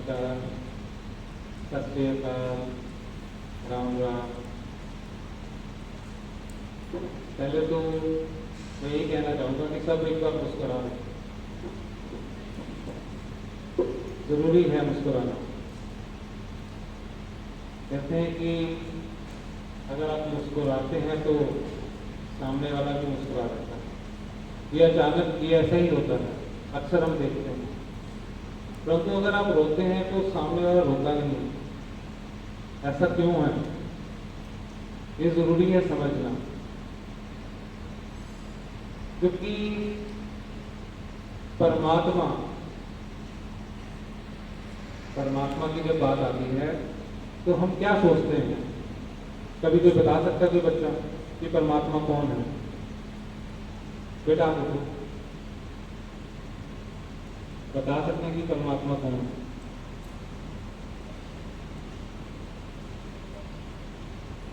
नमस्कार, सत श्री अकाल, राम राम। पहले तो मैं यही कहना चाहूँगा कि सब एक बार मुस्कुराएं। जरूरी है मुस्कुराना। कहते हैं कि अगर आप मुस्कुराते हैं तो सामने वाला भी मुस्कुरा देता है। ये अचानक ये ऐसा ही होता है, अक्सर हम देखते हैं। परंतु अगर आप रोते हैं तो सामने वाला रोता नहीं है। ऐसा क्यों है, ये जरूरी है समझना। क्योंकि परमात्मा की जब बात आती है तो हम क्या सोचते हैं? कभी कोई बता सकता है कोई बच्चा कि परमात्मा कौन है? बेटा आप बता सकते हैं कि परमात्मा कौन है?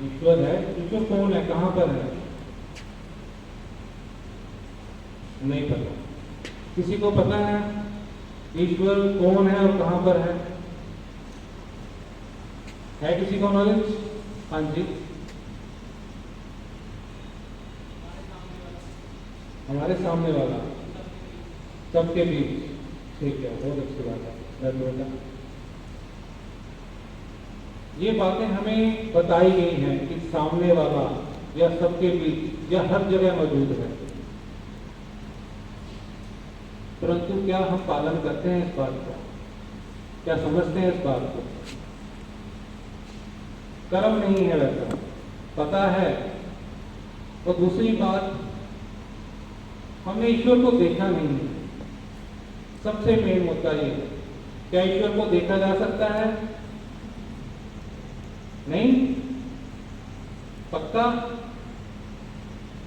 ईश्वर है। ईश्वर कौन है, कहां पर है? नहीं पता। किसी को पता है ईश्वर कौन है और कहां पर है? किसी को नॉलेज? हाँ जी, हमारे सामने वाला, सबके बीच। ठीक है, बहुत अच्छी बात है बेटा। ये बातें हमें बताई गई हैं कि सामने वाला या सबके बीच या हर जगह मौजूद है। परंतु क्या हम पालन करते हैं इस बात का? क्या समझते हैं इस बात को? कर्म नहीं है वैसा, पता है। और दूसरी बात, हमने ईश्वर को देखा नहीं है। सबसे मेन मुद्दा ये है, क्या ईश्वर को देखा जा सकता है? नहीं। पक्का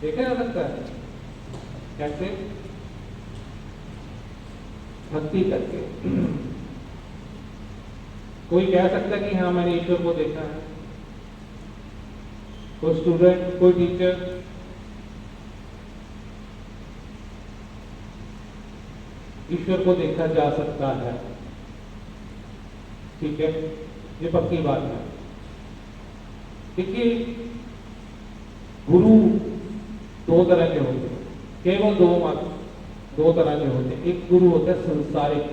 देखा जा सकता है। कैसे? भक्ति करके। कोई कह सकता है कि हाँ मैंने ईश्वर को देखा है? कोई स्टूडेंट, कोई टीचर? ईश्वर को देखा जा सकता है, ठीक है, ये पक्की बात है। देखिए, गुरु दो तरह के होते हैं, केवल दो तरह के होते हैं। एक गुरु होता है संसारिक,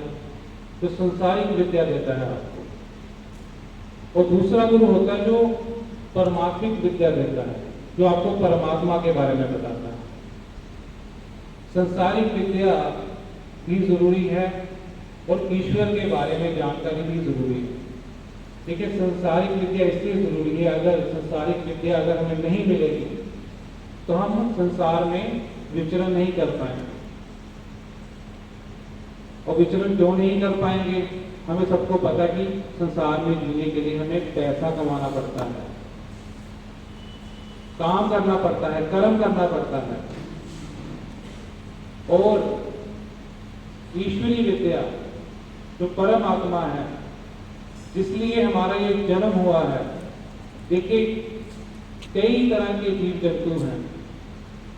जो संसारिक विद्या देता है आपको, और दूसरा गुरु होता है जो परमात्मिक विद्या देता है, जो आपको परमात्मा के बारे में बताता है। संसारिक विद्या भी जरूरी है और ईश्वर के बारे में जानकारी भी जरूरी है। देखिए, संसारिक विद्या इसलिए जरूरी है, अगर संसारिक विद्या अगर हमें नहीं मिलेगी तो हम संसार में विचरण नहीं कर पाएंगे। और विचरण क्यों नहीं कर पाएंगे? हमें सबको पता कि संसार में जीने के लिए हमें पैसा कमाना पड़ता है, काम करना पड़ता है, कर्म करना पड़ता है। और ईश्वरीय विद्या जो परम आत्मा है, जिसलिए हमारा ये जन्म हुआ है। देखिए, कई तरह के जीव जंतु हैं,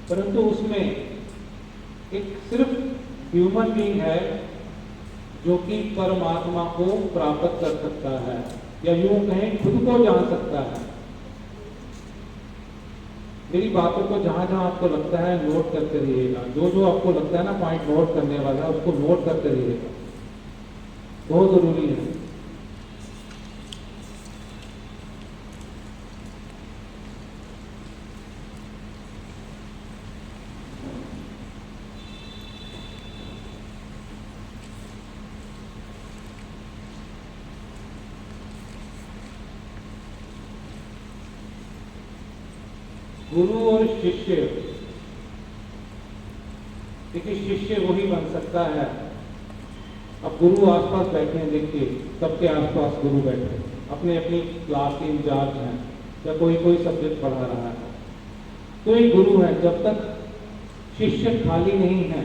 परंतु उसमें एक सिर्फ ह्यूमन बीइंग है जो कि परमात्मा को प्राप्त कर सकता है, या यूं कहें खुद को जान सकता है। मेरी बातों को जहां जहां आपको लगता है नोट करते रहिएगा। जो जो आपको लगता है ना पॉइंट नोट करने वाला, उसको नोट करते रहिएगा, बहुत जरूरी है। गुरु और शिष्य, देखिए शिष्य वही बन सकता है। अब गुरु आसपास बैठे हैं, देखिए सबके आसपास गुरु बैठे हैं, अपने अपनी क्लास के इंचार्ज हैं, या कोई कोई सब्जेक्ट पढ़ा रहा है, तो ये गुरु है। जब तक शिष्य खाली नहीं है,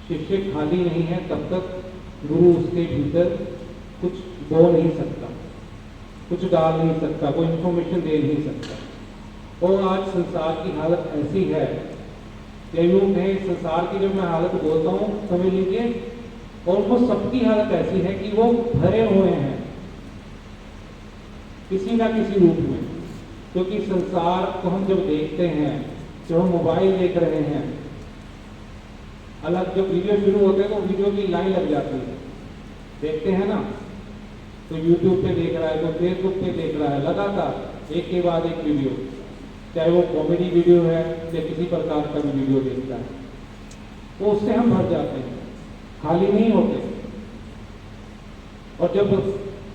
शिष्य खाली नहीं है, तब तक गुरु उसके भीतर कुछ बो नहीं सकता, कुछ डाल नहीं सकता, कोई इंफॉर्मेशन दे नहीं सकता। और आज संसार की हालत ऐसी है, यूं कहें संसार की जब मैं हालत बोलता हूँ समझ लीजिए ऑलमोस्ट सबकी हालत ऐसी है कि वो भरे हुए हैं किसी ना किसी रूप में। क्योंकि संसार को हम जब देखते हैं, जब हम मोबाइल देख रहे हैं, अलग जब वीडियो शुरू होते हैं तो वीडियो की लाइन लग जाती है, देखते हैं ना, तो यूट्यूब पे देख रहा है, तो फेसबुक पे देख रहा है, लगातार एक के बाद एक वीडियो, चाहे वो कॉमेडी वीडियो है या किसी प्रकार का भी वीडियो देखता है, तो उससे हम भर जाते हैं, खाली नहीं होते। और जब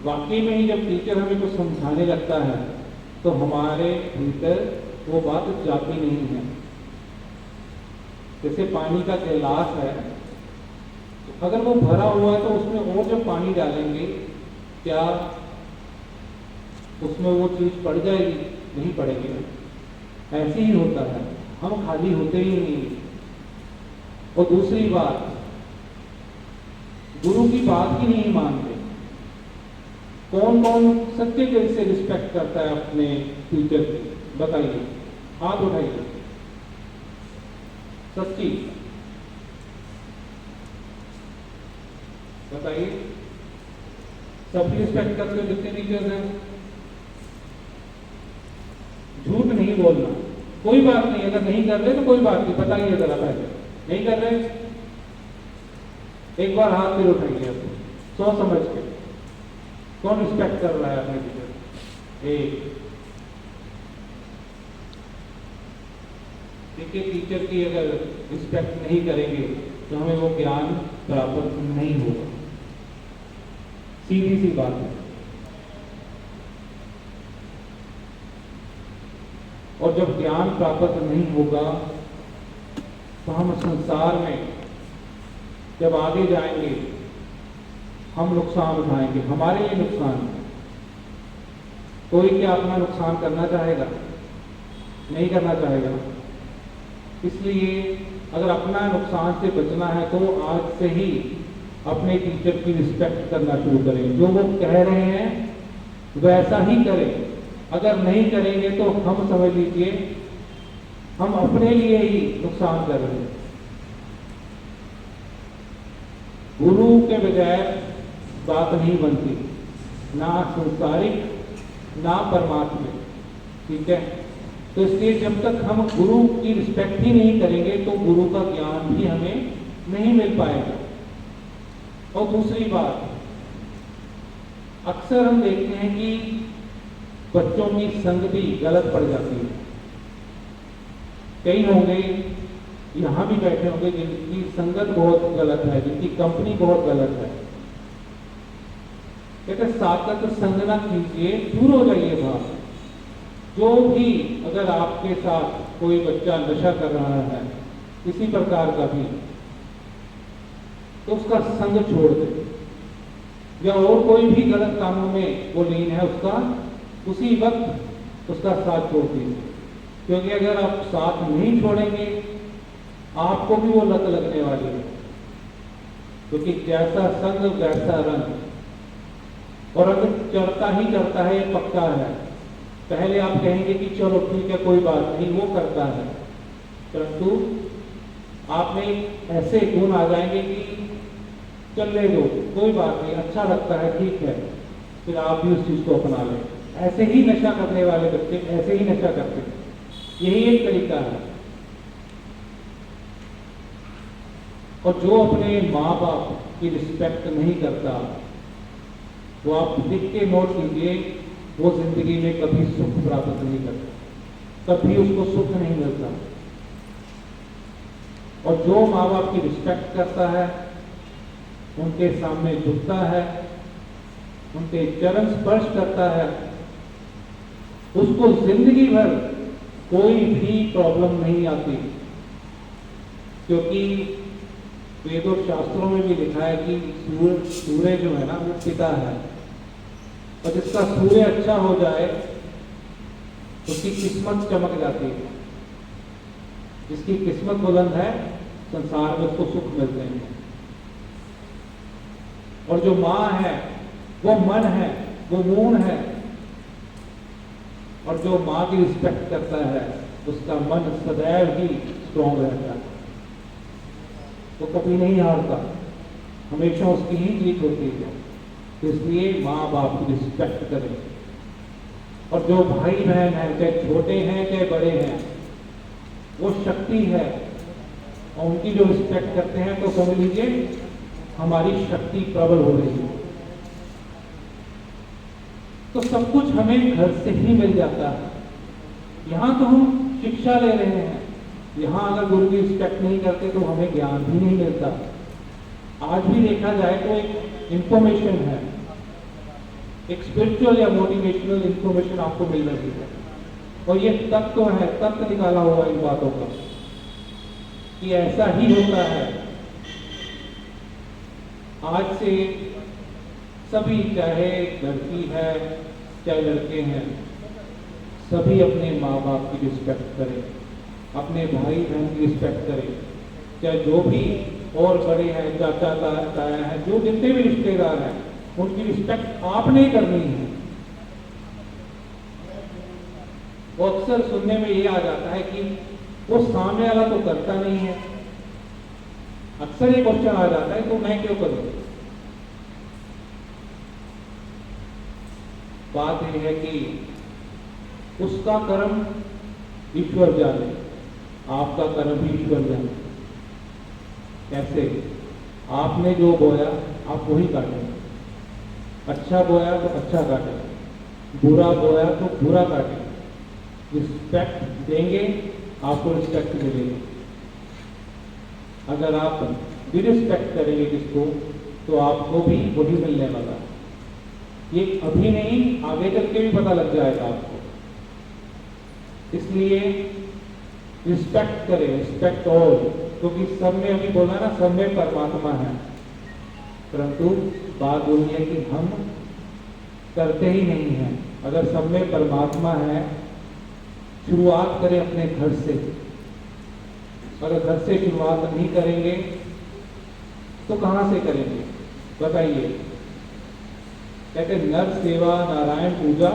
वाकई में ही जब टीचर हमें कुछ समझाने लगता है तो हमारे भीतर वो बात जाती नहीं है। जैसे पानी का गिलास है, तो अगर वो भरा हुआ है तो उसमें और जब पानी डालेंगे, क्या उसमें वो चीज पड़ जाएगी? नहीं पड़ेगी। ऐसे ही होता है, हम खाली होते ही नहीं। और दूसरी बात, गुरु की बात ही नहीं मानते। कौन कौन सच्चे दिल से रिस्पेक्ट करता है अपने टीचर की? बताइए, हाथ उठाइए। सच्ची बताइए, सब रिस्पेक्ट करते हो जितने टीचर्स हैं? झूठ नहीं बोलना, कोई बात नहीं। अगर नहीं कर रहे तो कोई बात नहीं, बताइए जरा पहले। नहीं कर रहे, एक बार हाथ फिर उठाइए, सोच समझ के। कौन रिस्पेक्ट कर रहा है अपने टीचर? एक। देखिए, टीचर की अगर रिस्पेक्ट नहीं करेंगे तो हमें वो ज्ञान प्राप्त नहीं होगा, सीधी सी बात है। और जब ज्ञान प्राप्त नहीं होगा तो हम संसार में जब आगे जाएंगे हम नुकसान उठाएंगे, हमारे लिए नुकसान है। कोई क्या अपना नुकसान करना चाहेगा? नहीं करना चाहेगा। इसलिए अगर अपना नुकसान से बचना है तो आज से ही अपने टीचर की रिस्पेक्ट करना शुरू करें। जो वो कह रहे हैं वैसा ही करें। अगर नहीं करेंगे तो हम समझ लीजिए हम अपने लिए ही नुकसान कर रहे हैं। गुरु के बगैर बात नहीं बनती, ना संसारिक ना परमात्मा। ठीक है, तो इसलिए जब तक हम गुरु की रिस्पेक्ट ही नहीं करेंगे तो गुरु का ज्ञान भी हमें नहीं मिल पाएगा। और दूसरी बात, अक्सर हम देखते हैं कि बच्चों की संगति गलत पड़ जाती है। कई होंगे, यहां भी बैठे होंगे जिनकी संगत बहुत गलत है, जिनकी कंपनी बहुत गलत है। कहते साकत संग ना कीजिए, दूर हो जाइए बाहर। जो भी अगर आपके साथ कोई बच्चा नशा कर रहा है किसी प्रकार का भी, तो उसका संग छोड़ दे, या और कोई भी गलत कामों में वो लीन है उसका उसी वक्त उसका साथ छोड़ दीजिए। क्योंकि अगर आप साथ नहीं छोड़ेंगे आपको भी वो लत लगने वाली है। क्योंकि जैसा संग वैसा रंग, और रंग चढ़ता ही चढ़ता है, ये पक्का है। पहले आप कहेंगे कि चलो ठीक है कोई बात नहीं, वो करता है, परंतु आप में ऐसे गुण आ जाएंगे कि चलने दो, कोई बात नहीं, अच्छा लगता है, ठीक है, फिर आप भी उस चीज को अपना लें। ऐसे ही नशा करने वाले बच्चे ऐसे ही नशा करते हैं, यही एक तरीका है। और जो अपने माँ बाप की रिस्पेक्ट नहीं करता, वो आप लिख के नोट कीजिए, वो जिंदगी में कभी सुख प्राप्त नहीं करता, कभी उसको सुख नहीं मिलता। और जो माँ बाप की रिस्पेक्ट करता है, उनके सामने झुकता है, उनके चरण स्पर्श करता है, उसको जिंदगी भर कोई भी प्रॉब्लम नहीं आती। क्योंकि वेदों शास्त्रों में भी लिखा है कि सूर्य जो है ना वो पिता है, और जिसका सूर्य अच्छा हो जाए उसकी किस्मत चमक जाती है। जिसकी किस्मत बुलंद है संसार में उसको सुख मिलते हैं। और जो माँ है वो मन है, वो मून है, और जो माँ की रिस्पेक्ट करता है उसका मन सदैव ही स्ट्रॉन्ग रहता है, वो कभी नहीं हारता। हमेशा उसकी ही जीत होती है। इसलिए माँ बाप की रिस्पेक्ट करें, और जो भाई बहन हैं, चाहे छोटे हैं चाहे बड़े हैं, वो शक्ति है, और उनकी जो रिस्पेक्ट करते हैं तो समझ लीजिए हमारी शक्ति प्रबल हो रही है। तो सब कुछ हमें घर से ही मिल जाता है। यहाँ तो हम शिक्षा ले रहे हैं, यहाँ अगर गुरु की रिस्पेक्ट नहीं करते तो हमें ज्ञान भी नहीं मिलता। आज भी देखा जाए तो एक इंफॉर्मेशन है, एक स्पिरिचुअल या मोटिवेशनल इंफॉर्मेशन आपको मिल रही है, और ये तत्व है, तत्व निकाला हुआ इन बातों का कि ऐसा ही होता है। आज से सभी, चाहे लड़की है चाहे लड़के हैं, सभी अपने माँ बाप की रिस्पेक्ट करें, अपने भाई बहन की रिस्पेक्ट करें, चाहे जो भी और बड़े हैं, चाचा ताया हैं, जो जितने भी रिश्तेदार हैं, उनकी रिस्पेक्ट आपने ही करनी है। वो अक्सर सुनने में ये आ जाता है कि वो सामने वाला तो करता नहीं है। अक्सर ये क्वेश्चन आ जाता है तो मैं क्यों करूं। बात यह है कि उसका कर्म ईश्वर जाने, आपका कर्म भी ईश्वर जाने। कैसे? आपने जो बोया आप वही काटें। अच्छा बोया तो अच्छा काटें, बुरा बोया तो बुरा काटें। रिस्पेक्ट देंगे आपको रिस्पेक्ट मिलेगी। अगर आप डिरिस्पेक्ट करेंगे किसको तो आपको भी वही मिलने वाला। ये अभी नहीं, आगे चल के भी पता लग जाएगा आपको। इसलिए रिस्पेक्ट करें, रिस्पेक्ट ऑल, क्योंकि सब में अभी बोला ना, सब में परमात्मा है, परंतु बात वही है कि हम करते ही नहीं हैं। अगर सब में परमात्मा है, शुरुआत करें अपने घर से। अगर घर से शुरुआत नहीं करेंगे तो कहां से करेंगे बताइए? कहते नर सेवा नारायण पूजा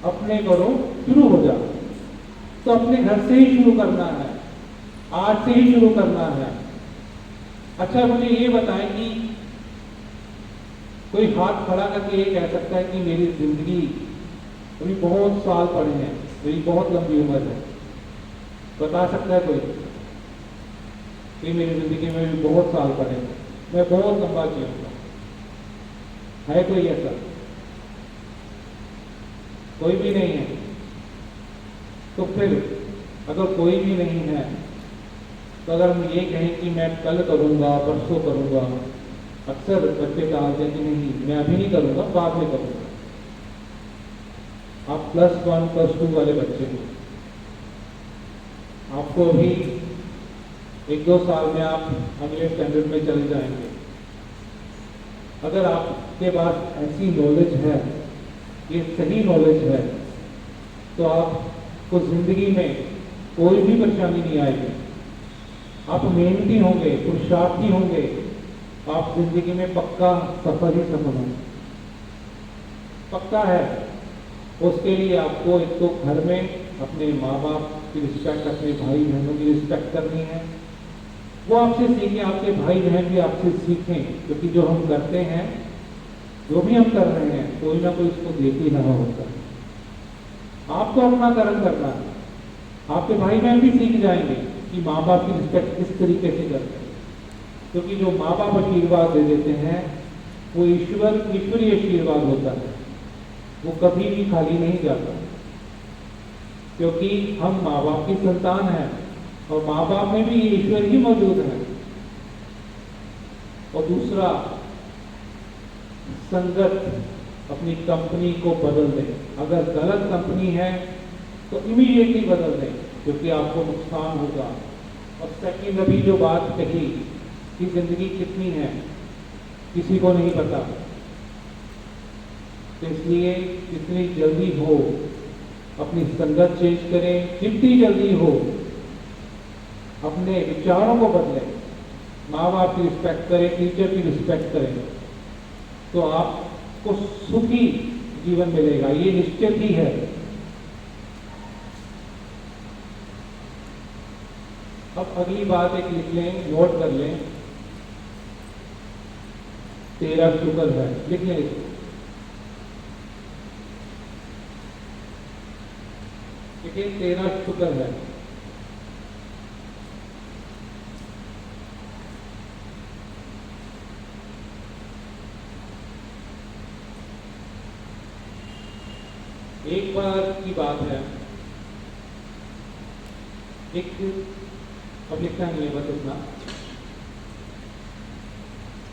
अपने करो शुरू हो जा। तो अपने घर से ही शुरू करना है, आज से ही शुरू करना है। अच्छा मुझे ये बताएं कि कोई हाथ खड़ा करके ये कह सकता है कि मेरी जिंदगी अभी बहुत साल पड़े हैं, मेरी बहुत लंबी उम्र है, बता सकता है कोई कि मेरी जिंदगी में भी बहुत साल पड़े हैं, मैं बहुत लंबा जीऊंगा? है कोई ऐसा? कोई भी नहीं है। तो फिर अगर कोई भी नहीं है तो अगर हम ये कहें कि मैं कल करूंगा, परसों करूंगा, अक्सर बच्चे टालते कि नहीं मैं अभी नहीं करूंगा, बाद में करूंगा। आप +1 +2 वाले बच्चे हो, आपको अभी 1-2 साल में आप अगले स्टैंडर्ड में चले जाएंगे। अगर आपके पास ऐसी नॉलेज है, ये सही नॉलेज है, तो आपको जिंदगी में कोई भी परेशानी नहीं आएगी। आप मेहनती होंगे, पुरुषार्थी होंगे, आप जिंदगी में पक्का सफल ही सफल होंगे, पक्का है। उसके लिए आपको एक तो घर में अपने माँ बाप की रिस्पेक्ट, अपने भाई बहनों की रिस्पेक्ट करनी है। वो आपसे सीखें, आपके भाई बहन भी आपसे सीखें, क्योंकि जो हम करते हैं, जो भी हम कर रहे हैं, कोई ना कोई इसको देख ही रहा होता है। आपको अपना कर्म करना है, आपके भाई बहन भी सीख जाएंगे कि माँ बाप की रिस्पेक्ट किस तरीके से करते हैं। क्योंकि जो माँ बाप आशीर्वाद दे देते हैं वो ईश्वरीय आशीर्वाद होता है, वो कभी भी खाली नहीं जाता, क्योंकि हम माँ बाप की संतान हैं और माँ बाप में भी ईश्वर ही मौजूद है। और दूसरा, संगत अपनी कंपनी को बदल दें। अगर गलत कंपनी है तो इमीडिएटली बदल दें, क्योंकि आपको नुकसान होगा। और सेकंड, अभी जो बात कही कि जिंदगी कितनी है किसी को नहीं पता, तो इसलिए जितनी जल्दी हो अपनी संगत चेंज करें, जितनी जल्दी हो अपने विचारों को बदलें, माँ बाप की रिस्पेक्ट करें, टीचर की रिस्पेक्ट करें, तो आपको सुखी जीवन मिलेगा, ये निश्चित ही है। अब अगली बात एक लिख लें, नोट कर लें तेरा शुक्र है, लिख लें इसको। देखिए, तेरा शुक्र है। एक बार की बात है, एक, अब लिखना नहीं है बस इतना,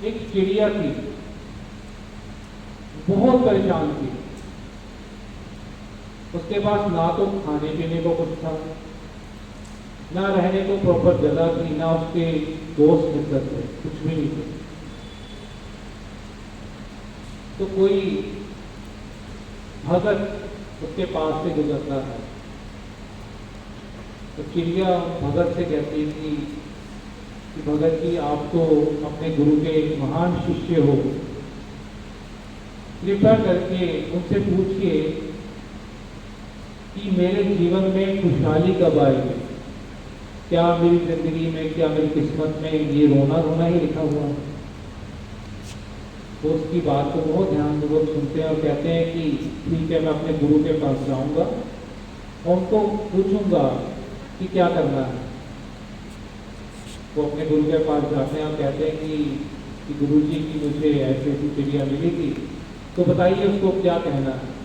एक चिड़िया थी, बहुत परेशान थी। उसके पास ना तो खाने पीने को कुछ था, ना रहने को प्रॉपर जगह थी, ना उसके दोस्त मित्र थे, कुछ भी नहीं थे। तो कोई भगत उसके पास से गुजरता था। तो चिड़िया भगत से कहती थी कि भगत जी, आप तो अपने गुरु के एक महान शिष्य हो, कृपा करके उनसे पूछिए कि मेरे जीवन में खुशहाली कब आएगी। क्या मेरी जिंदगी में, क्या मेरी किस्मत में ये रोना रोना ही लिखा हुआ है। तो उसकी बात को बहुत ध्यानपूर्वक सुनते हैं और कहते हैं कि ठीक है, मैं अपने गुरु के पास जाऊंगा और उनको पूछूंगा कि क्या करना है। वो अपने गुरु के पास जाते हैं और कहते हैं कि गुरु जी की मुझे ऐसी ऐसी चिड़िया मिली थी, तो बताइए उसको क्या कहना है।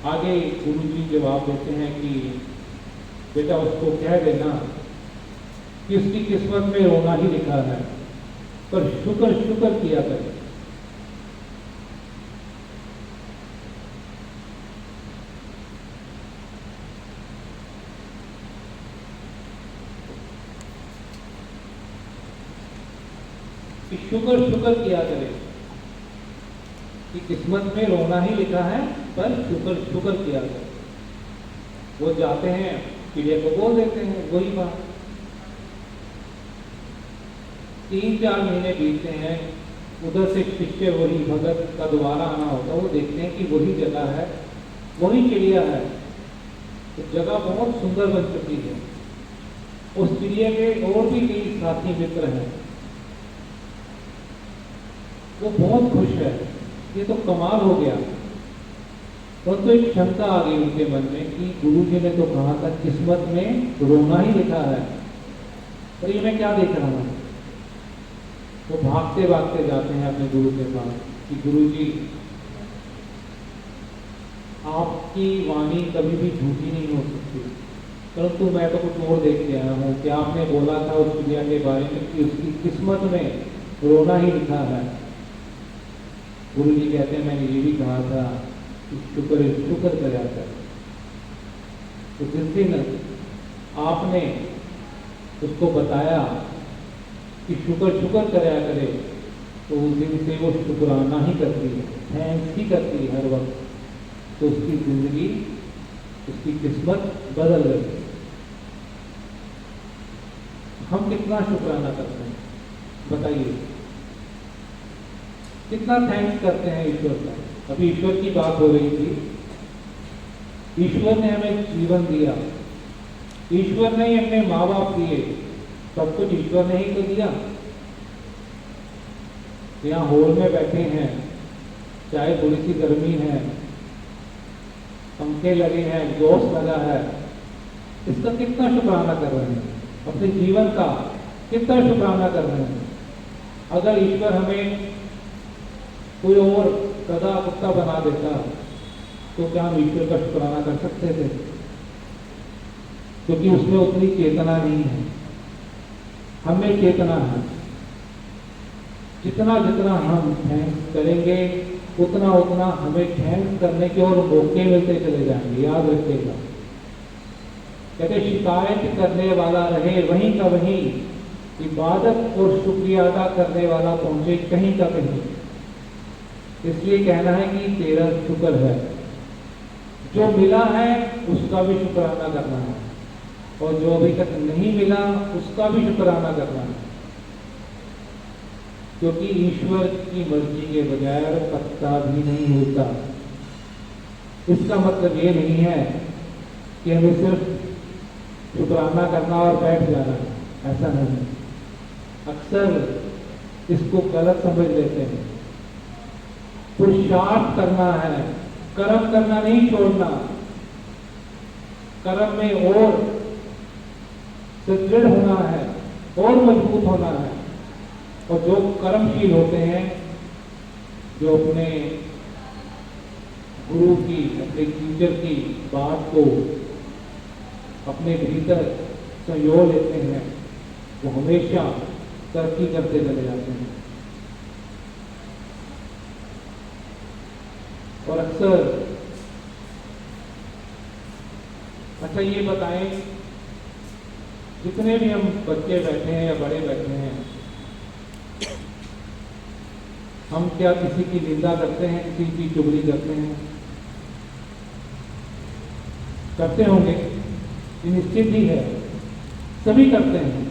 आगे गुरु जी जवाब देते हैं कि बेटा, उसको कह देना कि उसकी किस्मत में रोना ही लिखा है, पर शुक्र शुक्र किया करे। कि शुक्र शुक्र किया करे, कि किस्मत में रोना ही लिखा है, पर शुक्र शुक्र किया करे। वो जाते हैं, चिड़िया को बोल देते हैं वही बात। 3-4 महीने बीतते हैं, उधर से शिष्य वही भगत का दोबारा आना होता है। वो देखते हैं कि वही जगह है, वही चिड़िया है। तो जगह बहुत सुंदर बन चुकी है। उस चिड़िया के और भी कई साथी मित्र हैं। वो बहुत खुश है, ये तो कमाल हो गया। तो एक शंका आ गई उनके मन में कि गुरु जी ने तो कहा था किस्मत में रोना ही लिखा है, और ये मैं क्या देख रहा हूं। वो भागते भागते जाते हैं अपने गुरु के पास कि गुरु जी, आपकी वाणी कभी भी झूठी नहीं हो सकती, परंतु मैं तो कुछ और देख के आया हूँ कि आपने बोला था उस चिड़िया के बारे में कि उसकी किस्मत में रोना ही लिखा है। गुरु जी कहते हैं मैंने ये भी कहा था कि शुक्र शुक्र करा कर। तो जिस दिन आपने उसको बताया कि शुक्र शुक्र कराया करे, तो उस दिन से वो शुक्राना ही करती है, थैंक्स ही करती है हर वक्त। तो उसकी जिंदगी, उसकी किस्मत बदल गई। हम कितना शुक्राना करते हैं बताइए, कितना थैंक्स करते हैं ईश्वर का। अभी ईश्वर की बात हो रही थी। ईश्वर ने हमें जीवन दिया, ईश्वर ने ही अपने माँ बाप दिए, सब कुछ ईश्वर ने ही तो दिया। यहाँ हॉल में बैठे हैं, चाहे थोड़ी सी गर्मी है, पंखे लगे हैं, एग्जॉस्ट लगा है, इसका कितना शुक्राना कर रहे हैं। अपने जीवन का कितना शुक्राना कर रहे हैं। अगर ईश्वर हमें कोई और गधा कुत्ता बना देता तो क्या हम ईश्वर का शुक्राना कर सकते थे? क्योंकि उसमें उतनी चेतना नहीं है, हमें चेतना है। जितना जितना हम थैंक्स करेंगे, उतना उतना हमें थैंक्स करने के और मौके मिलते चले जाएंगे। याद रखिएगा, कहते शिकायत करने वाला रहे वहीं का वहीं, इबादत और शुक्रिया अदा करने वाला पहुंचे कहीं का कहीं। इसलिए कहना है कि तेरा शुक्र है, जो मिला है उसका भी शुक्राना करना है, और जो अभी तक नहीं मिला उसका भी शुक्राना करना है। क्योंकि ईश्वर की मर्जी के बगैर पत्ता भी नहीं होता। इसका मतलब ये नहीं है कि हमें सिर्फ शुक्राना करना और बैठ जाना, ऐसा नहीं। अक्सर इसको गलत समझ लेते हैं। पुरुषार्थ करना है, कर्म करना नहीं छोड़ना, कर्म में और सुदृढ़ होना है और मजबूत होना है। और जो कर्मशील होते हैं, जो अपने गुरु की, अपने टीचर की बात को अपने भीतर संजो लेते हैं, वो हमेशा तरक्की करते चले जाते हैं। और अक्सर, अच्छा ये बताएं, जितने भी हम बच्चे बैठे हैं या बड़े बैठे हैं, हम क्या किसी की निंदा करते हैं, किसी की चुगली करते हैं? करते होंगे, ये निश्चित ही है, सभी करते हैं।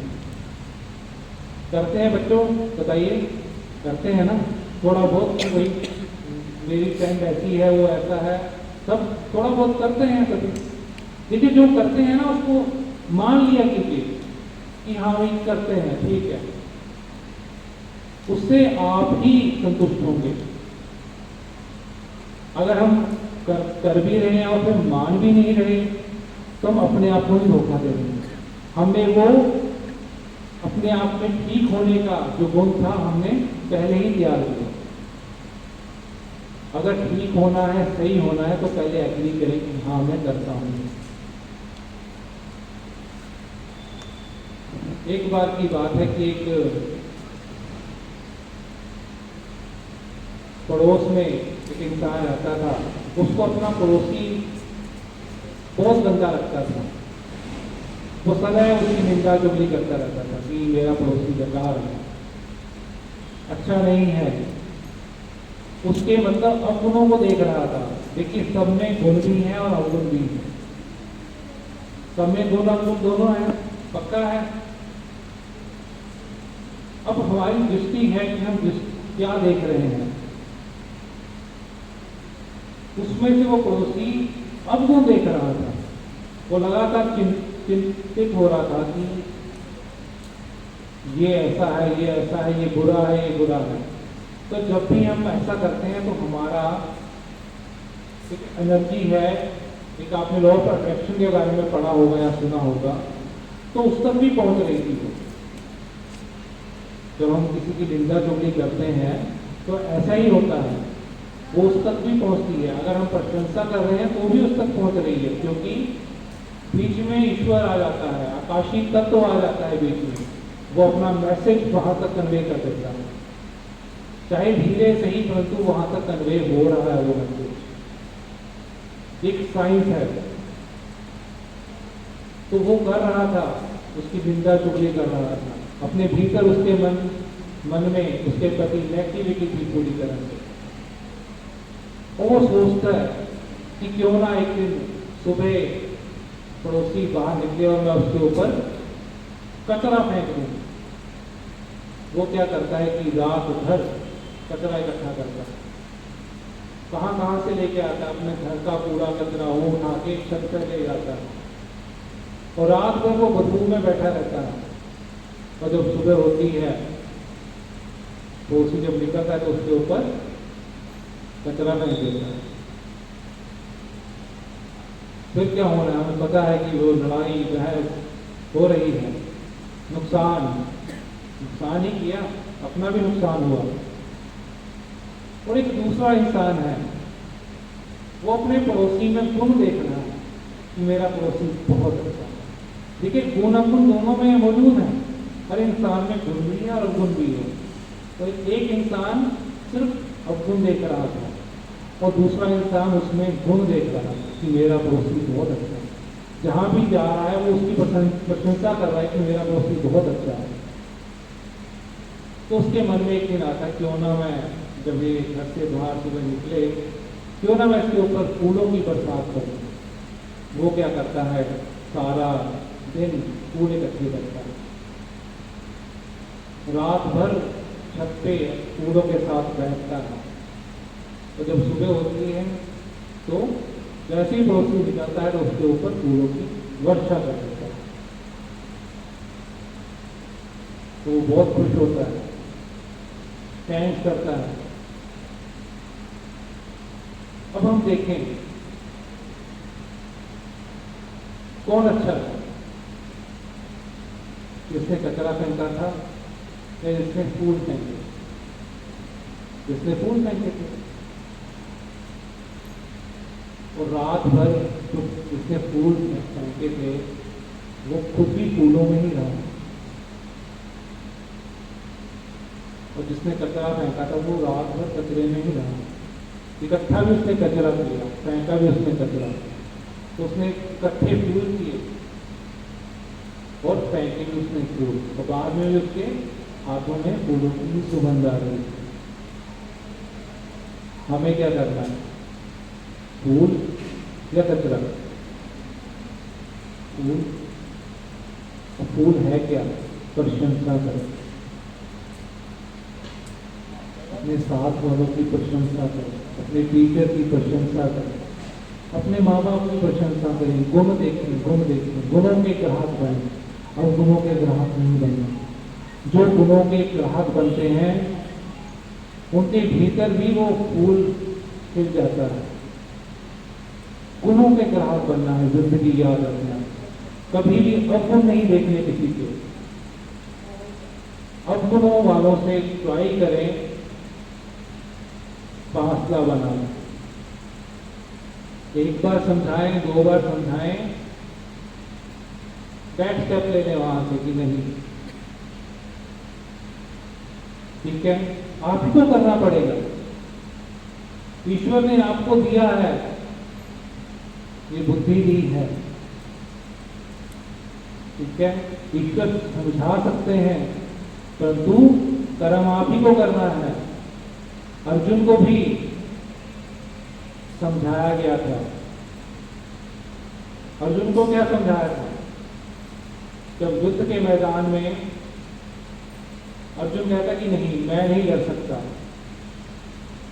करते हैं बच्चों, बताइए, करते हैं ना? थोड़ा बहुत, भाई मेरी फ्रेंड ऐसी है, वो ऐसा है, सब थोड़ा बहुत करते हैं सभी। देखिए, जो करते हैं ना, उसको मान लिया कीजिए कि हाँ भाई करते हैं, ठीक है, उससे आप ही संतुष्ट होंगे। अगर हम कर भी रहे हैं और फिर मान भी नहीं रहे, तो हम अपने आप को ही धोखा दे रहे हैं। हमें वो अपने आप में ठीक होने का जो गुण था, हमने पहले ही त्याग दिया। अगर ठीक होना है, सही होना है, तो पहले एग्री करें कि हाँ मैं करता हूं। एक बार की बात है कि एक पड़ोस में एक इंसान रहता था, उसको अपना पड़ोसी बहुत गंदा लगता था। वो सदैव उसकी निंदा चुगली करता रहता था कि मेरा पड़ोसी बेकार है, अच्छा नहीं है। उसके मतलब अवगुणों को देख रहा था। देखिए, सब में गुण भी है और अवगुण भी है, सब में गुण अवगुण दोनों है, पक्का है। अब हमारी दृष्टि है कि हम क्या देख रहे हैं। उसमें से वो पड़ोसी अवगुण देख रहा था। वो लगातार चिंतित हो रहा था कि ये ऐसा है, ये ऐसा है, ये बुरा है, ये बुरा है। तो जब भी हम ऐसा करते हैं तो हमारा एक एनर्जी है, एक आपने लॉ ऑफ अट्रैक्शन के बारे में पढ़ा होगा या सुना होगा, तो उस तक भी पहुंच रही थी। जब हम किसी की निंदा चुगली करते हैं तो ऐसा ही होता है, वो उस तक भी पहुंचती है। अगर हम प्रशंसा कर रहे हैं तो भी उस तक पहुंच रही है, क्योंकि बीच में ईश्वर आ जाता है, आकाशीय तत्व आ जाता है बीच में। वो अपना मैसेज वहां तक कन्वे कर देता है, चाहे धीरे सही, परंतु वहां तक कन्वे हो रहा है वो मैसेज। एक साइंस है। तो वो कर रहा था, उसकी निंदा चुगली कर रहा था, अपने भीतर उसके मन में उसके प्रति नेगेटिविटी थी पूरी तरह से। और वो सोचता है कि क्यों ना एक दिन सुबह पड़ोसी बाहर निकले और मैं उसके ऊपर कचरा फेंक दूं। वो क्या करता है कि रात भर कचरा इकट्ठा करता है, कहां कहां से लेके आता है, अपने घर का पूरा कचरा वो उठा के छत पर ले जाता है, और रात भर वो बदबू में बैठा रहता है। और जब सुबह होती है तो उसी जब निकलता है तो उसके ऊपर कचरा फेंक देता है। फिर क्या हो रहा है, हमें पता है कि वो लड़ाई बहस हो रही है, नुकसान ही किया, अपना भी नुकसान हुआ। और एक दूसरा इंसान है, वो अपने पड़ोसी में गुण देख रहा है कि मेरा पड़ोसी बहुत अच्छा है। देखिए, गुण अवगुण दोनों में मौजूद है, हर इंसान में गुण भी है और अवगुण भी है। तो एक इंसान सिर्फ अवगुण देख रहा था और दूसरा इंसान उसमें गुण देख रहा है कि मेरा पड़ोसी बहुत अच्छा है। जहां भी जा रहा है वो उसकी प्रशंसा कर रहा है कि मेरा पड़ोसी बहुत अच्छा है। तो उसके मन में एक दिन आता है, क्यों ना मैं जब ये घर से बाहर सुबह निकले, क्यों ना मैं इसके ऊपर फूलों की बरसात करूं। वो क्या करता है, सारा दिन फूल इकट्ठे करता है, रात भर छत पे फूलों के साथ बैठता है। तो जब सुबह होती है तो जैसे ही पड़ोसी निकलता है तो उसके ऊपर फूलों की वर्षा कर देता है। तो वो बहुत खुश होता है। सेंस करता है। अब हम देखें कौन अच्छा था, जिसने कचरा फेंका था या जिसने फूल फेंके? जिसने फूल फेंके थे। और रात भर जो जिसने फूल फेंके थे वो खुद भी फूलों में ही रहा, और जिसने कचरा फेंका था वो रात भर कचरे में ही रहा। इकट्ठा भी उसने कचरा किया, फेंका भी उसने कचरा, तो उसने इकट्ठे फूल किए और फेंके भी उसने फूल, और बाद में भी उसके हाथों में फूलों की सुगंध आ रही। हमें क्या करना है, फूल या कचरा? फूल। फूल है क्या? प्रशंसा करें, अपने साथ वालों की प्रशंसा करें, अपने टीचर की प्रशंसा करें, अपने माँ बाप की प्रशंसा करें, गुण देखें, गुण देखें, गुणों के ग्राहक बने, और गुणों के ग्राहक नहीं बने। जो गुणों के ग्राहक बनते हैं उनके भीतर भी वो फूल खिल जाता है। गुणों के ग्राहक बनना है, जिंदगी याद रखना है। कभी भी अवगुण नहीं देखने किसी के। अवगुणों वालों से ट्राई करें फासला बनाना। एक बार समझाएं, 2 बार समझाएं, बैक स्टेप लेने वहां से कि नहीं, ठीक है, आप ही को करना पड़ेगा। ईश्वर ने आपको दिया है, ये बुद्धि दी है, ठीक है। ईश्वर समझा सकते हैं, परंतु कर्म आप ही को करना है। अर्जुन को भी समझाया गया था। अर्जुन को क्या समझाया था? जब युद्ध के मैदान में अर्जुन कहता कि नहीं, मैं नहीं लड़ सकता,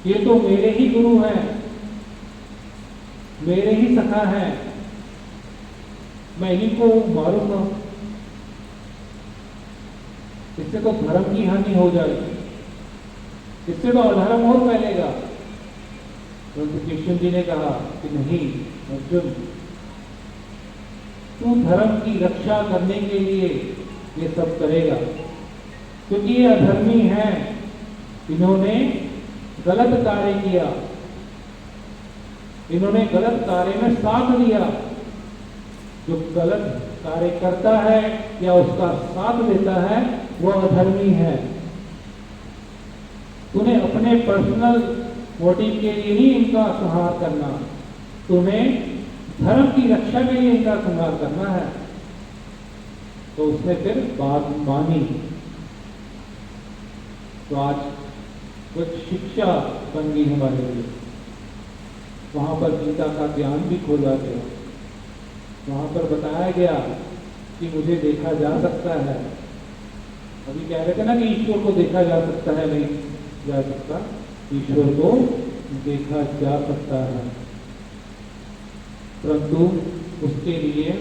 ये तो मेरे ही गुरु हैं, मेरे ही सखा हैं, मैं इन्हीं को मारूंगा, इससे तो धर्म की हानि हो जाएगी, इससे तो अधर्म और फैलेगा। परंतु कृष्ण जी ने कहा कि नहीं अर्जुन, तू धर्म की रक्षा करने के लिए ये सब करेगा, क्योंकि ये अधर्मी हैं, इन्होंने गलत कार्य किया, इन्होंने गलत कार्य में साथ दिया। जो गलत कार्य करता है या उसका साथ देता है वो अधर्मी है। तूने अपने पर्सनल मोटिव के लिए ही इनका संहार करना, तुम्हें धर्म की रक्षा के लिए इनका संहार करना है। तो उसने फिर बात मानी। तो आज कुछ शिक्षा बन गई हमारे लिए। वहां पर गीता का ज्ञान भी खोला गया, वहां पर बताया गया कि मुझे देखा जा सकता है। अभी कह रहे थे ना कि ईश्वर को देखा जा सकता है, नहीं जा सकता, ईश्वर को देखा जा सकता है, परंतु उसके लिए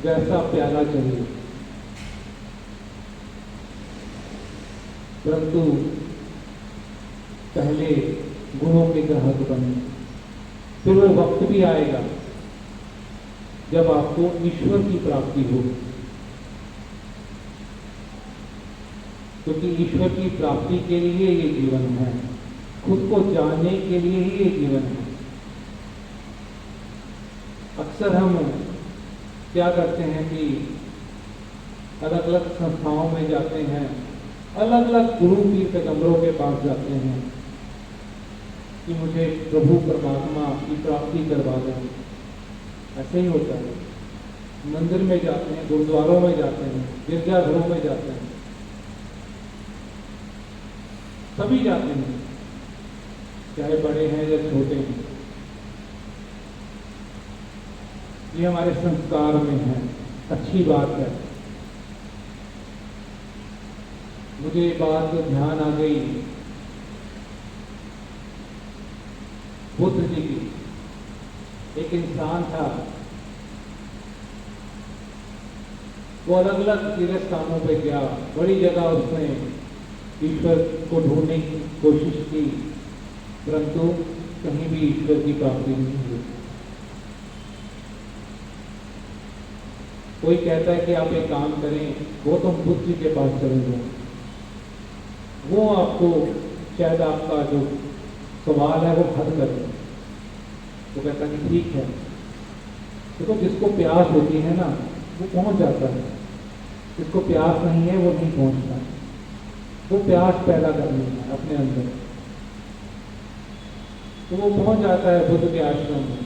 वैसा प्याला चाहिए। परंतु पहले गुणों के ग्राहक बने, फिर वो वक्त भी आएगा जब आपको ईश्वर की प्राप्ति हो, क्योंकि ईश्वर की प्राप्ति के लिए ये जीवन है, खुद को जानने के लिए ही ये जीवन है। अक्सर हम क्या करते हैं कि अलग अलग संस्थाओं में जाते हैं, अलग अलग गुरु की पैगंबरों के पास जाते हैं कि मुझे प्रभु परमात्मा की प्राप्ति करवा दें। ऐसे ही होता है। मंदिर में जाते हैं, गुरुद्वारों में जाते हैं, गिरजाघरों में जाते हैं, सभी जाते हैं, चाहे बड़े हैं या छोटे हैं। ये हमारे संस्कार में है, अच्छी बात है। मुझे ये बात ध्यान आ गई बुद्ध जी की। एक इंसान था, वो अलग अलग तीर्थ स्थानों पे गया, बड़ी जगह उसने ईश्वर को ढूंढने की कोशिश की, परंतु कहीं भी ईश्वर की प्राप्ति नहीं हुई। कोई कहता है कि आप एक काम करें, गौतम बुद्ध जी के पास चले जाओ, वो आपको शायद आपका जो सवाल है वो हल कर दें। वो कहता है कि ठीक है। देखो, जिसको प्यास होती है ना वो पहुंच जाता है, जिसको प्यास नहीं है वो नहीं पहुंचता। वो प्यास पैदा करनी है अपने अंदर, तो वो पहुंच जाता है बुद्ध के आश्रम में।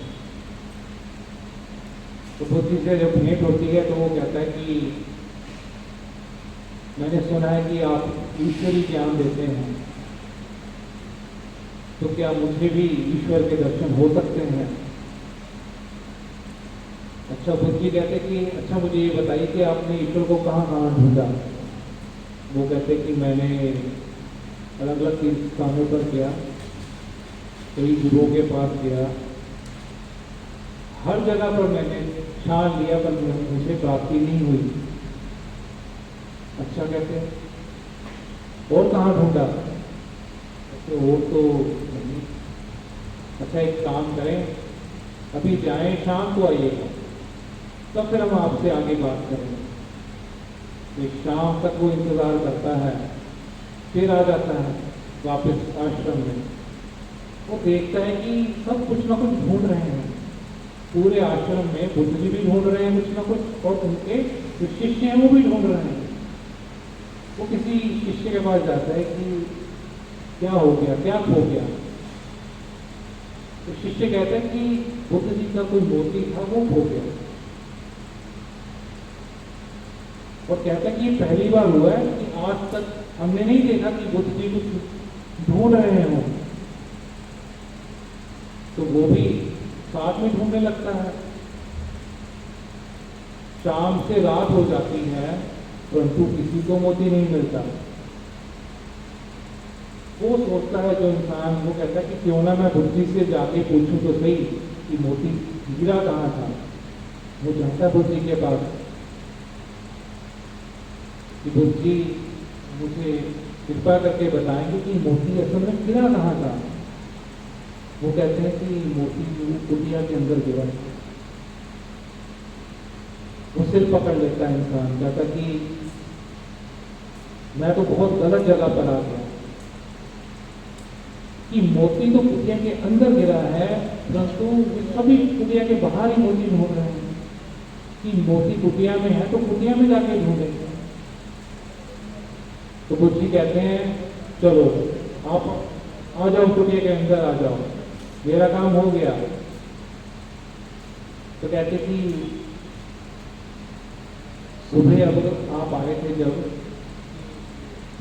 तो बुद्ध जी से जब भेंट होती है तो वो कहता है कि मैंने सुना है कि आप ईश्वरी ज्ञान देते हैं, तो क्या मुझे भी ईश्वर के दर्शन हो सकते हैं? अच्छा, बुद्ध जी कहते कि अच्छा मुझे ये बताइए कि आपने ईश्वर को कहाँ कहाँ ढूंढा? वो कहते कि मैंने अलग अलग तीर्थ स्थानों पर गया, कई गुरुओं के पास गया, हर जगह पर मैंने छान लिया, पर मुझे प्राप्ति नहीं हुई। अच्छा, कहते और कहाँ ढूंढा? तो और तो नहीं। अच्छा, एक काम करें, अभी जाएं, शाम को आइएगा, तब फिर हम आपसे आगे बात करेंगे। तो शाम तक वो इंतजार करता है, फिर आ जाता है वापस आश्रम में। वो देखता है कि सब कुछ ना कुछ ढूंढ रहे हैं, पूरे आश्रम में बुद्ध जी भी ढूंढ रहे हैं कुछ ना कुछ, और उनके जो शिष्य हैं वो भी ढूंढ रहे हैं। वो किसी शिष्य के पास जाता है कि क्या हो गया, क्या खो गया? तो शिष्य कहते हैं कि बुद्ध जी का कोई मोती था, वो खो गया। और कहता है कि ये पहली बार हुआ है कि आज तक हमने नहीं देखा कि बुद्ध जी कुछ ढूंढ रहे हों। तो वो भी साथ में ढूंढने लगता है। शाम से रात हो जाती है, परंतु किसी को मोती नहीं मिलता। वो सोचता है जो इंसान, वो कहता है कि क्यों ना मैं बुद्ध जी से जाके पूछूं तो सही कि मोती गिरा कहाँ था। वो जाता है बुद्ध जी के पास कि बुद्ध जी मुझे कृपा करके बताएंगे कि मोती असल में गिरा कहाँ था। वो कहते हैं कि मोती कुटिया के अंदर गिरा। वो सिर पकड़ लेता है इंसान, कहता कि मैं तो बहुत गलत जगह पर आ गया, कि मोती तो कुटिया के अंदर गिरा है, परंतु सभी कुटिया के बाहर ही मोती ढूंढ रहे हैं कि मोती कुटिया में है तो कुटिया में जाके ढूंढेंगे। तो बुद्ध जी कहते हैं चलो आप आ जाओ, कुटिया के अंदर आ जाओ, मेरा काम हो गया। तो कहते कि सुबह अब आप आए थे, जब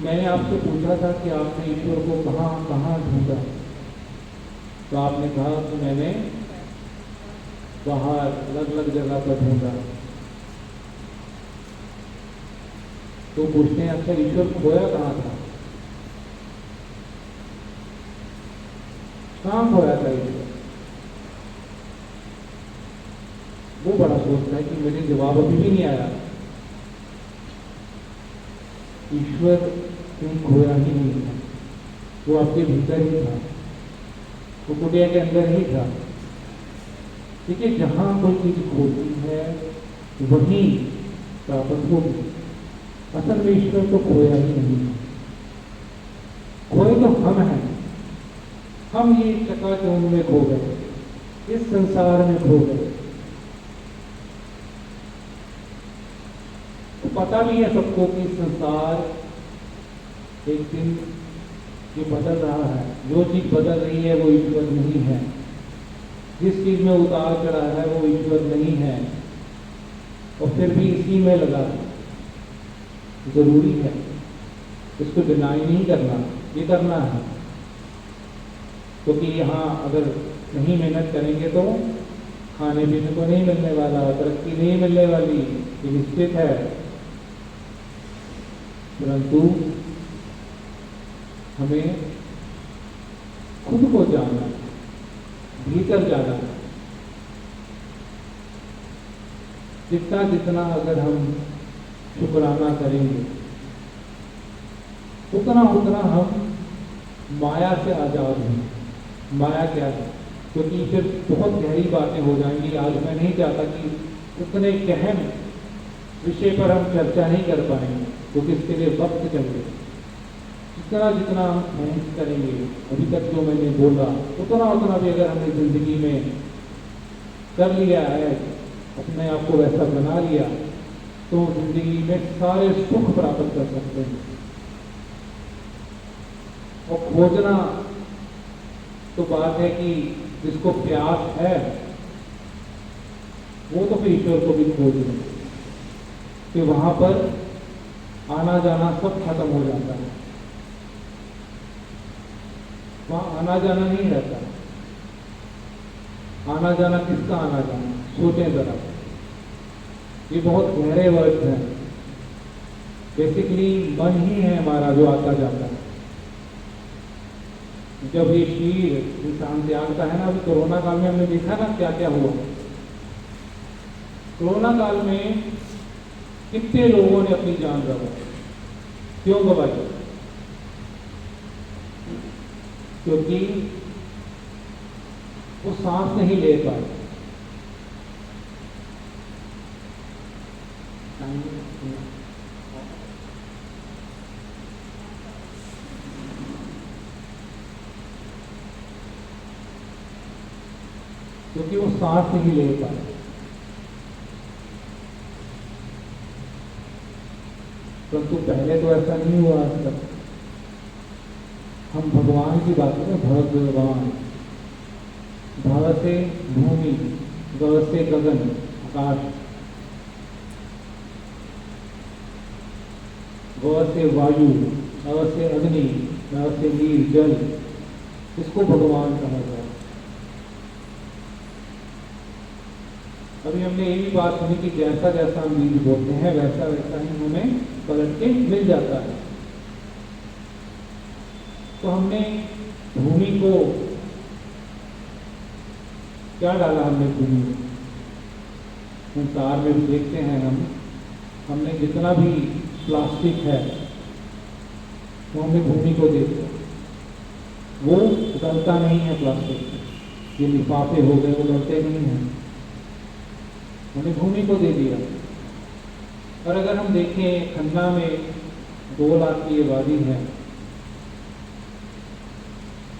मैंने आपसे पूछा था कि आपने ईश्वर को कहाँ कहाँ ढूंढा, तो आपने कहा कि मैंने बाहर अलग अलग जगह पर ढूंढा। तो पूछते हैं अच्छा ईश्वर खोया कहाँ था? कहाँ खोया था ईश्वर? वो बड़ा सोचता है कि मेरे जवाब अभी भी नहीं आया। ईश्वर कहीं खोया ही नहीं था, वो आपके भीतर ही था, वो कुटिया के अंदर ही था। देखिए, जहां कोई चीज खोती है वहीं प्राप्त होगी। असल में ईश्वर तो खोया ही नहीं, खोए तो हम हैं। हम ये चकाचौंध में खो गए, इस संसार में खो गए। तो पता भी है सबको कि संसार एक दिन ये बदल रहा है, जो चीज बदल रही है वो ईश्वर नहीं है, जिस चीज में उतार चढ़ा है वो ईश्वर नहीं है, और फिर भी इसी में लगा जरूरी है, इसको डिनाई नहीं करना, ये करना है। क्योंकि यहाँ अगर नहीं मेहनत करेंगे तो खाने पीने को नहीं मिलने वाला, तरक्की नहीं मिलने वाली, ये निश्चित है। परंतु हमें खुद को जानना, भीतर जाना। जितना जितना अगर हम शुक्राना करेंगे, उतना उतना हम माया से आजाद हैं। माया क्या है? क्योंकि फिर बहुत गहरी बातें हो जाएंगी। आज मैं नहीं चाहता कि उतने गहन विषय पर हम चर्चा नहीं कर पाएंगे, क्योंकि इसके लिए वक्त चाहिए। जितना जितना हम मेहनत करेंगे, अभी तक जो मैंने बोला उतना उतना भी अगर हमने जिंदगी में कर लिया है, अपने आप को वैसा बना लिया, तो जिंदगी में सारे सुख प्राप्त कर सकते हैं। और खोजना तो बात है कि जिसको प्यास है वो तो फिर ईश्वर को भी खोज ले, कि वहां पर आना जाना सब खत्म हो जाता है। वहां आना जाना नहीं रहता। आना जाना किसका आना जाना? सोचें जरा, ये बहुत गहरे वर्ड हैं। बेसिकली मन ही है हमारा जो आता जाता है। जब ये शरीर इंसान त्यागता है ना, अभी कोरोना काल में हमने देखा ना क्या क्या हुआ। कोरोना काल में कितने लोगों ने अपनी जान गंवाई। क्यों गंवाई? क्योंकि वो सांस नहीं ले पाए। क्योंकि वो सांस नहीं ले पाए। परंतु पहले तो ऐसा नहीं हुआ आज तक। हम भगवान की बात करें, भगवान। भ से भूमि, ग से गगन, आकाश, व से वायु, अ से अग्नि, न से नीर जल, इसको भगवान कहा गया। अभी हमने ये भी बात सुनी कि जैसा जैसा हम बीज बोते हैं वैसा वैसा ही हमें पलट के मिल जाता है। तो हमने भूमि को क्या डाला? हमने भूमि में, संसार में भी देखते हैं हमने जितना भी प्लास्टिक है वो हमने भूमि को दे दिया। वो गलता नहीं है प्लास्टिक, ये लिफाफे हो गए, वो गलते नहीं हैं, हमने भूमि को दे दिया। और अगर हम देखें, खन्ना में 2 लाख की आबादी है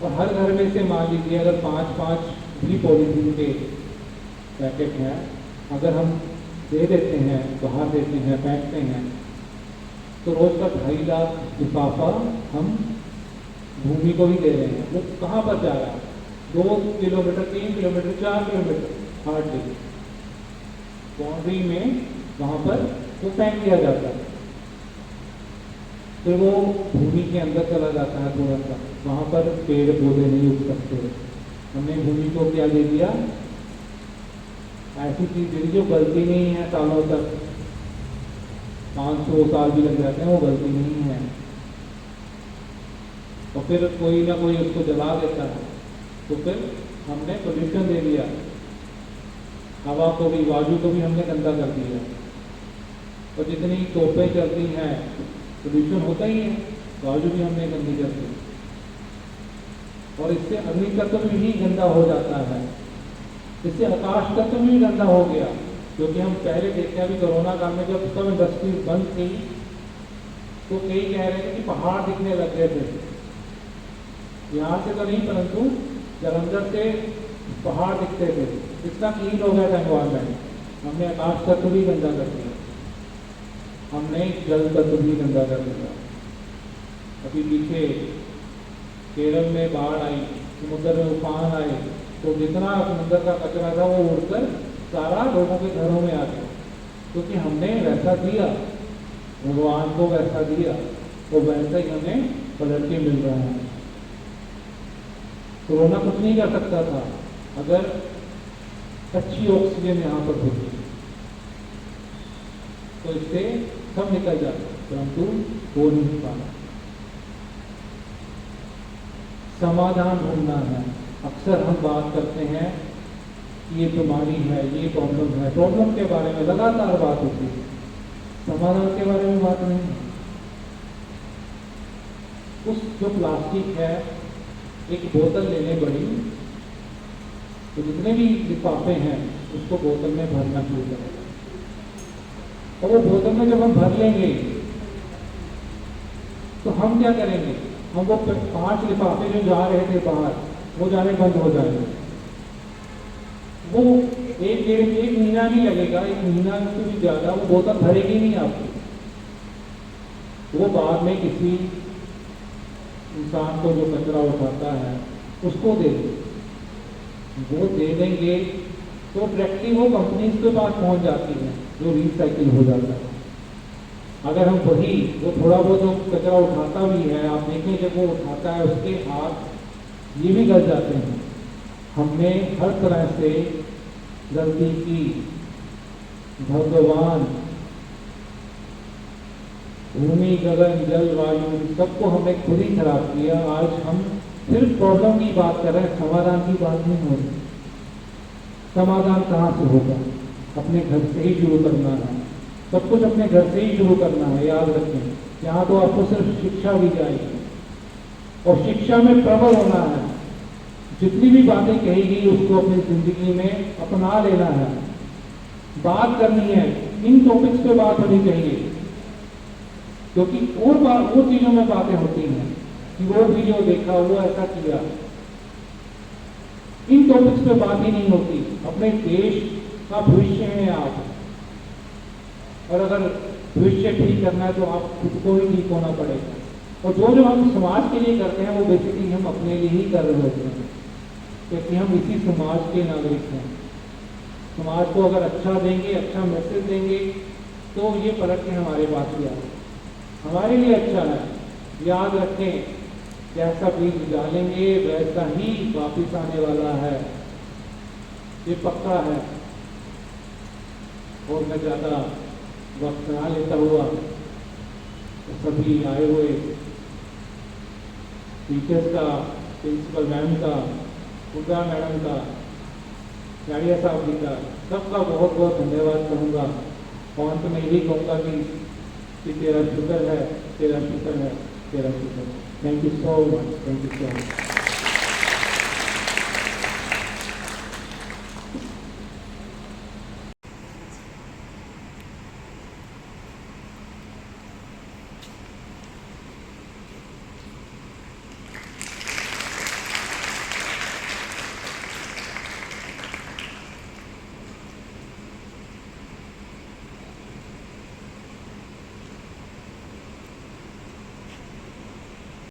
और हर घर में से मान लीजिए अगर 5-5 भी पॉलीथीन के पैकेट हैं, अगर हम दे देते हैं, बाहर देते हैं, फेंकते हैं, तो रोज का 2.5 लाख लिफाफा हम भूमि को ही दे रहे हैं। वो कहाँ पर जा रहा है? 2 kilometre, 3 kilometre, 4 kilometre hardly boundary में वहां पर वो फेंक दिया जाता है। फिर वो भूमि के अंदर चला जाता है थोड़ा सा, वहां पर पेड़ पौधे नहीं उग सकते। हमने भूमि को क्या दे दिया? ऐसी चीज दे दी जो गलती नहीं है सालों तक, 500 साल भी लग जाते हैं, वो गलती नहीं है। और फिर कोई ना कोई उसको जला देता है, तो फिर हमने पोल्यूशन दे दिया। हवा को भी, वायु को भी हमने गंदा कर दिया। और जितनी तोपें चलती हैं पोल्यूशन होता ही है, वायु भी हमने गंदी कर दी। और इससे अग्नि तत्व भी गंदा हो जाता है, इससे आकाश तत्व भी गंदा हो गया। क्योंकि हम पहले देखते हैं, अभी कोरोना काल में जब सब इंडस्ट्रीज बंद थी तो कई कह रहे थे कि पहाड़ दिखने लग गए थे। यहाँ से तो नहीं, परंतु जलंधर से पहाड़ दिखते थे। इतना क्लीन हो गया था एनवायरमेंट। हमने आकाश तत्व भी गंदा कर दिया, हमने जल तत्व भी गंदा कर दिया। अभी पीछे केरल में बाढ़ आई, समुद्र में उफान आए, तो जितना समुद्र का कचरा था वो उड़कर सारा लोगों के घरों में आ गया। क्योंकि हमने वैसा दिया, भगवान को वैसा दिया, वो वैसा ही हमें पलट के मिल रहा है। कोरोना कुछ नहीं कर सकता था अगर अच्छी ऑक्सीजन यहाँ पर होती, तो इससे सब निकल जाता, परंतु हो नहीं पाना। समाधान ढूंढना है। अक्सर हम बात करते हैं कि ये बीमारी है, ये प्रॉब्लम है, प्रॉब्लम के बारे में लगातार बात होती है, समाधान के बारे में बात नहीं है। उस जो प्लास्टिक है, एक बोतल लेने पड़ी तो जितने भी लिफाफे हैं उसको बोतल में भरना शुरू करेगा। और वो बोतल में जब हम भर लेंगे तो हम क्या करेंगे, हम वो 5 लिफाफे जो जा रहे थे बाहर वो जाने बंद हो जाएंगे। वो एक महीना नहीं लगेगा, 1 महीना से भी ज्यादा वो बोतल भरेगी नहीं आपकी। वो बाद में किसी इंसान को जो कचरा उठाता है उसको दे देंगे। वो दे देंगे तो डायरेक्टली वो कंपनीज के पास पहुंच जाती है जो रिसाइकिल हो जाता है। अगर हम वही वो थोड़ा बहुत जो कचरा उठाता भी है, आप देखें जब वो उठाता है उसके हाथ ये भी गल जाते हैं। हमने हर तरह से गलती की, भगवान, भूमि, गगन, जल, वायु सबको हमने खुद ही खराब किया। आज हम सिर्फ प्रॉब्लम की बात कर रहे हैं, समाधान की बात नहीं हो रही। समाधान कहाँ से होगा? अपने घर से ही शुरू करना है, सब कुछ अपने घर से ही शुरू करना है। याद रखें, यहाँ तो आपको सिर्फ शिक्षा दी जाएगी और शिक्षा में प्रबल होना है। जितनी भी बातें कही गई उसको अपनी जिंदगी में अपना लेना है, बात करनी है, इन टॉपिक्स पे बात होनी चाहिए। क्योंकि वो चीजों में बातें होती हैं कि वो वीडियो देखा, वो ऐसा किया, इन टॉपिक्स पे बात ही नहीं होती। अपने देश का भविष्य है आप, और अगर भविष्य ठीक करना है तो आप खुद को ही ठीक होना पड़ेगा। और जो हम समाज के लिए करते हैं वो बेसिकली हम अपने लिए ही कर रहे होते हैं, क्योंकि हम इसी समाज के नागरिक हैं। समाज को अगर अच्छा देंगे, अच्छा मैसेज देंगे तो ये पलट के हमारे पास ही आए, हमारे लिए अच्छा है। याद रखें, जैसा बीज डालेंगे वैसा ही वापिस आने वाला है, ये पक्का है। और मैं ज़्यादा वक्त ना लेता हुआ तो सभी आए हुए टीचर्स का, प्रिंसिपल मैम का, उनका मैडम का, गाड़िया साहब जी का, सबका बहुत बहुत धन्यवाद करूँगा। और अंत में यही कहूँगा कि तेरा शुक्र है, तेरा शुक्र है, तेरा शुक्र है। Thank you so much, thank you so much.